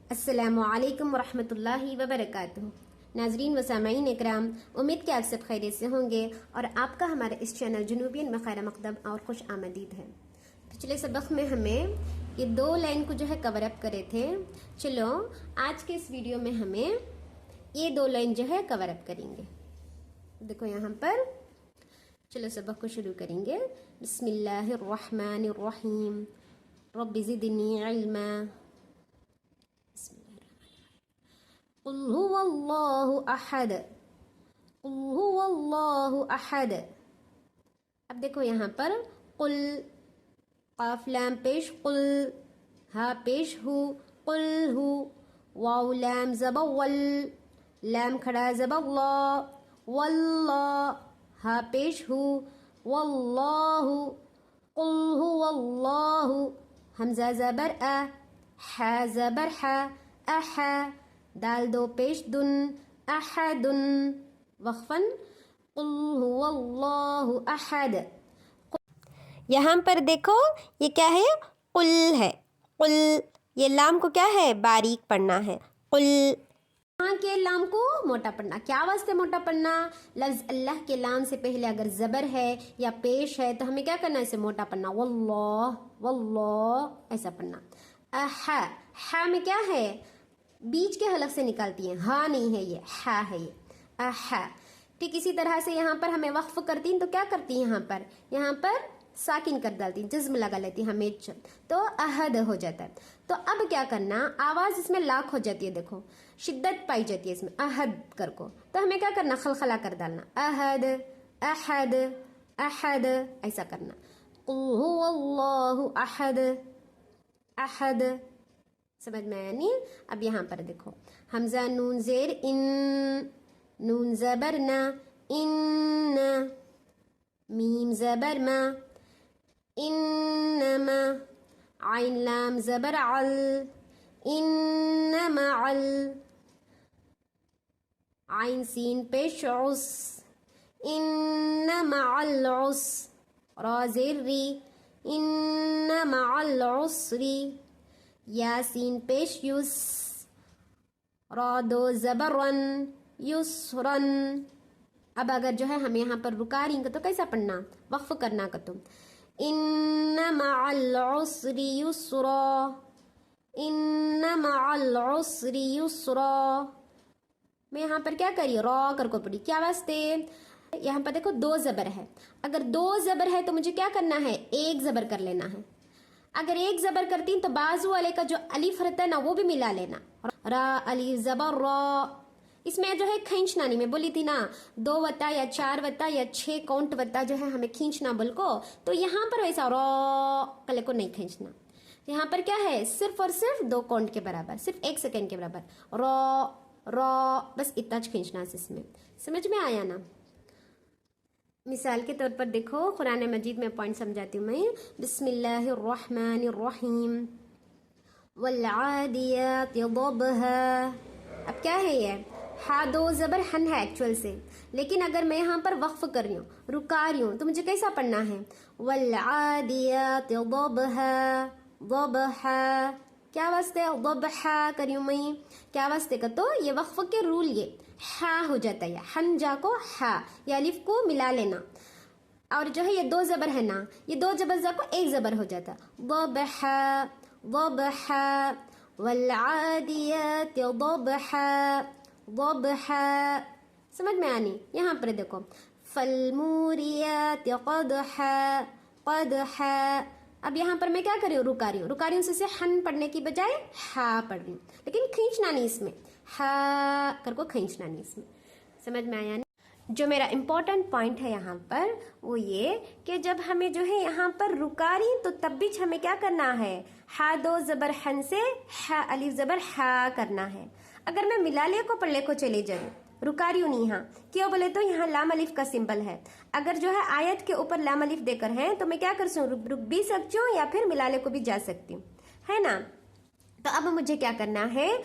अस्सलामुअलैकुम वरहमतुल्लाहि वबरकातुहू। नाजरीन व सामईन इकराम, उम्मीद कि आप सब खैरियत से होंगे और आपका हमारे इस चैनल जुनूबियन में खैर मकदम और खुश आमदीद है। पिछले सबक में हमें ये दो लाइन को जो है कवर अप करे थे। चलो आज के इस वीडियो में हमें ये दो लाइन जो है कवर अप करेंगे। देखो यहाँ पर, चलो सबक को शुरू करेंगे। बिस्मिल्लाहिर्रहमानिर्रहीम, रब्बि ज़िदनी इल्मा। कुल हुवल्लाहु अहद, कुल हुवल्लाहु अहद। अब देखो यहाँ पर कुल, काफ लाम पेश कुल, हा पेश हु, कुल हु, वाव लाम ज़बर वल, लाम खड़ा ज़बर ला, वल्लाह, हा पेश हु, वल्लाहु, कुल हुवल्लाहु, हमज़ा ज़बर आ, हा ज़बर हा, अहा, दाल दो पेश दुन, अहदुन, वक्फन, कुल हुवल्लाहु अहद। यहाँ पर देखो ये क्या है, कुल है। कुल, ये लाम को क्या है, बारीक पढ़ना है। कुल, यहाँ के लाम को मोटा पढ़ना। क्या वास्ते मोटा पढ़ना? लफ्ज़ अल्लाह के लाम से पहले अगर ज़बर है या पेश है तो हमें क्या करना है, इसे मोटा पढ़ना। वल्लाह, वल्लाह ऐसा पढ़ना। अहा, हा में क्या है, बीच के हलक से निकालती हैं, हा नहीं है ये, हा है ये, अहा। ठीक इसी तरह से यहाँ पर हमें वक्फ करती हैं तो क्या करती हैं, यहाँ पर साकिन कर डालती हैं, जिस्म लगा लेती हैं हमेशा, तो अहद हो जाता है। तो अब क्या करना, आवाज़ इसमें लाख हो जाती है, देखो शिद्दत पाई जाती है इसमें, अहद कर को, तो हमें क्या करना, खलखला कर डालना, अहद अहद अहद ऐसा करना। कुल हुवल्लाहु अहद, अहद, समझ में आया नहीं? अब यहाँ पर देखो, हमजा नून जेर इन, नून ज़बर ना, इन, मीम ज़बर मा, इन्नमा, आइन लाम ज़बर अल, इन्नमा अल, आइन सीन पेश उस, इन्नमा अल उस, रा ज़ेर री, इन्नमा अल उसरी, यासीन पेश युस, रा दो ज़बरन, युसरन। अब अगर जो है हमें यहाँ पर रुका रही तो कैसा पढ़ना, वक्फ करना का तुम, इन्ना मअल उसरी युसरा, इन्ना मअल उसरी युसरा। मैं यहाँ पर क्या करी, रा कर को पढ़ी। क्या वास्ते, यहाँ पर देखो दो ज़बर है, अगर दो ज़बर है तो मुझे क्या करना है, एक ज़बर कर लेना है। अगर एक ज़बर करती तो बाजू वाले का जो अलिफ रहता है ना वो भी मिला लेना, रा अलिफ ज़बर रा। इसमें जो है खींचना नहीं, मैं बोली थी ना 2 वत्ता या 4 वत्ता या 6 काउंट वत्ता जो है हमें खींचना बोल को, तो यहाँ पर वैसा रा कले को नहीं खींचना। यहाँ पर क्या है, सिर्फ और सिर्फ 2 काउंट के बराबर, सिर्फ 1 सेकेंड के बराबर, रा रा, बस इतना खींचना है इसमें। समझ में आया ना? मिसाल के तौर पर देखो, कुरान मजीद में पॉइंट समझाती हूँ मैं। बिस्मिल्लाहिर्रहमानिर्रहीम, वल्आदियाति ज़बहा। अब क्या है ये, हा दो ज़बर हन है एक्चुअल से, लेकिन अगर मैं यहाँ पर वक्फ कर रही हूँ, रुका रही हूँ, तो मुझे कैसा पढ़ना है, वल्आदियाति ज़बहा, ज़बहा। क्या वास्ते ज़बहा करी हूँ मैं, क्या वास्ते का, तो ये वक्फ के रूल ये हा हो जाता है, हन जा को हा, या अलिफ को मिला लेना, और जो है ये 2 ज़बर है ना, ये 2 ज़बर जा को 1 ज़बर हो जाता, ज़बहा ज़बहा, वल्आदियाति ज़बहा, ज़बहा। समझ में आनी? यहाँ पर देखो, फलमूरियाति क़दहा, क़दहा। अब यहाँ पर मैं क्या कर रही हूँ, रुका रही हूँ, से हन पढ़ने की बजाय हा पढ़ रही हूँ, लेकिन खींचना नहीं इसमें, हा कर को खींचना नहीं इसमें। समझ में आया नहीं? जो मेरा इम्पोर्टेंट पॉइंट है यहाँ पर वो ये कि जब हमें जो है यहाँ पर रुका रही तो तब भी हमें क्या करना है, हा दो ज़बर हन से हा अलिफ ज़बर हा करना है। अगर मैं मिला ले को पढ़ने को चले जाऊँ, रुका रही हूँ नहीं, यहाँ क्यों बोले तो यहाँ लाम अलिफ का सिंबल है, अगर जो है आयत के ऊपर लाम अलिफ देकर है तो मैं क्या कर सकूँ, रुक भी सकती हूँ या फिर मिलाले को भी जा सकती हूँ, है ना? तो अब मुझे क्या करना है,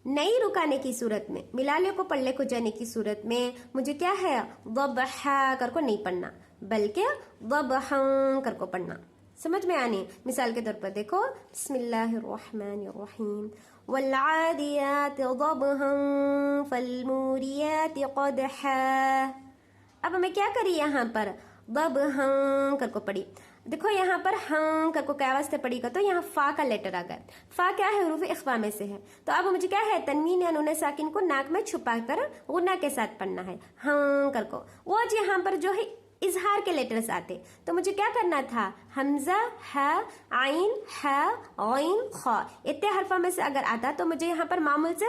नहीं रुकाने की सूरत में, मिलाले को पढ़ने को जाने की सूरत में मुझे क्या है, ज़बहा कर को नहीं पढ़ना, बल्कि ज़बहा कर को पढ़ना। समझ में आनी। मिसाल के तौर पर देखो, बिस्मिल्लाहिर्रहमानिर्रहीम, वल्आदियात ज़बहन फल्मूरियात क़दहा। अब हमें क्या करी, यहाँ पर ज़बहन कर को पढ़ी। देखो यहाँ पर हाँ कर को क्या वास्ते पढ़ी का, तो यहाँ फा का लेटर आ गया। फा क्या है, हुरूफ इख्फा में से है। तो अब मुझे क्या है, तनवीन या नून साकिन को नाक में छुपा कर गुन्ना के साथ पढ़ना है, हाँ कर को। वो आज यहाँ पर जो है इजहार के लेटर्स आते, तो मुझे क्या करना था, हमजा, हा, आइन, हा, आइन, खा, इतने हरफा में से अगर आता तो मुझे यहाँ पर मामूल से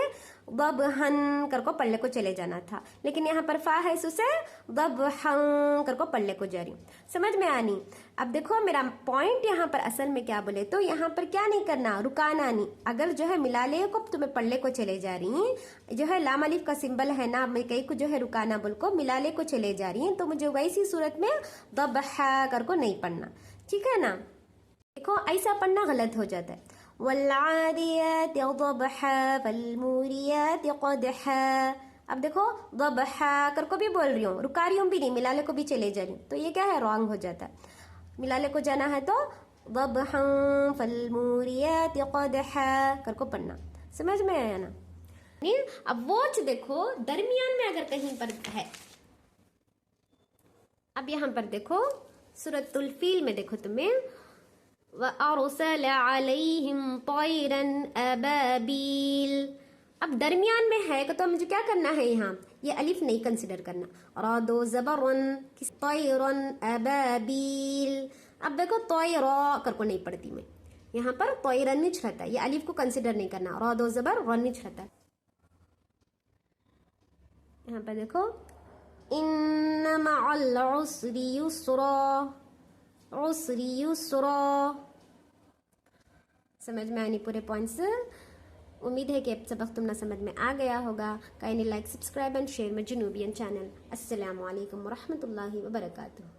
ज़बहन कर को पढ़ने को चले जाना था, लेकिन यहाँ पर फा है, उसे ज़बहन कर को पढ़ने को जा रही हूँ। समझ में आनी। अब देखो मेरा पॉइंट यहाँ पर असल में क्या बोले, तो यहाँ पर क्या नहीं करना, रुकाना नहीं। अगर जो है मिलाले को तुम्हें पढ़ने को चले जा रही, जो है लाम अलिफ का सिंबल है ना, मैं कहीं को जो है रुकाना बोल को मिलाले को चले जा रही है, तो मुझे वैसी सूरत में ज़बहा कर को नहीं पढ़ना, ठीक है ना। देखो ऐसा पढ़ना गलत हो जाता है। वल्आदियात ज़बहा फल्मूरियात क़दहा। अब देखो ज़बहा कर को भी बोल रही हूँ, रुका रही हूँ भी नहीं, मिलाले को भी चले जा रही हूँ, तो ये क्या है, रॉन्ग हो जाता है। मिलाले को जाना है तो ज़बहन फल्मूरियात क़दहा कर को पढ़ना। समझ में आया ना। अब वॉच देखो दरमियान में अगर कहीं पर है, अब यहाँ पर देखो सूरतुल फील में देखो तुम्हें, वअरसल अलैहिम तैरन अबाबील। अब दरमियान में है तो मुझे क्या करना है, यहाँ ये अलिफ नहीं कंसिडर करना, रादो ज़बरन तैरन अबाबील। अब देखो तैरा कर को नहीं पढ़ती मैं, यहाँ पर तैरन निच रहता है, ये अलिफ को कंसिडर नहीं करना, रादो ज़बर रन निच रहता है। यहाँ पर देखो इन्ना मअल उसरी युस्रा, उसरी युस्रा। समझ में आनी पूरे पॉइंट्स। उम्मीद है कि अब सबक तुम ना समझ में आ गया होगा। Kindly like, subscribe and share my जनूबियन चैनल। अस्सलामु अलैकुम व रहमतुल्लाहि व बरकातुहू।